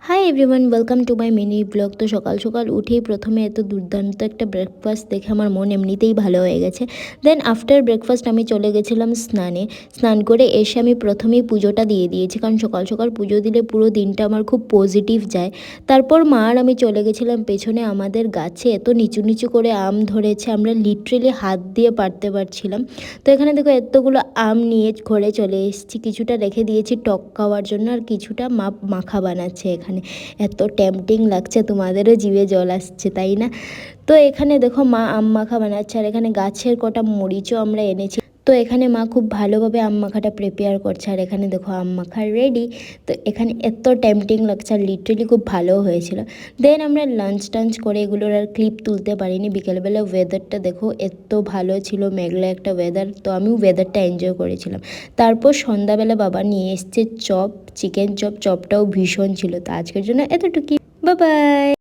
Hi everyone, welcome to my mini blog. তো সকাল সকাল উঠেই প্রথমে এত দুর্দান্ত একটা ব্রেকফাস্ট দেখে আমার মন এমনিতেই ভালো হয়ে গেছে। দেন আফটার ব্রেকফাস্ট আমি চলে গেছিলাম স্নানে। স্নান করে এসে আমি প্রথমেই পুজোটা দিয়ে দিয়েছি, কারণ সকাল সকাল পুজো দিলে পুরো দিনটা আমার খুব পজিটিভ যায়। তারপর মা আর আমি চলে গেছিলাম পেছনে। আমাদের গাছে এত নিচু নিচু করে আম ধরেছে, আমরা লিটারেলি হাত দিয়ে পারতে পারছিলাম। তো এখানে দেখো এতগুলো আম নিয়ে ঘরে চলে এসেছি। কিছুটা রেখে দিয়েছি টক খাওয়ার জন্য, আর কিছুটা মা মাখা বানাচ্ছে এখানে। এত টেম্পটিং লাগছে, তোমাদেরও জিভে জল আসছে তাই না? তো এখানে দেখো মা আম মাখা বানাচ্ছে, আর এখানে গাছের কটা মরিচও আমরা এনেছি। তো এখানে মা খুব ভালোভাবে আম মাখাটা প্রিপেয়ার করছে, আর এখানে দেখো আম মাখা রেডি। তো এখানে এত টেম্পটিং লাগছে, আর লিটারেলি খুব ভালো হয়েছিল। দেন আমরা লাঞ্চ টাঞ্চ করে এগুলোর আর ক্লিপ তুলতে পারিনি। বিকেলবেলা ওয়েদারটা দেখো এত ভালো ছিল, মেঘলা একটা ওয়েদার। তো আমিও ওয়েদারটা এনজয় করেছিলাম। তারপর সন্ধ্যাবেলা বাবা নিয়ে এসছে চপ, চিকেন চপ। চপটাও ভীষণ ছিল। তো আজকের জন্য এতটুকুই। Bye bye.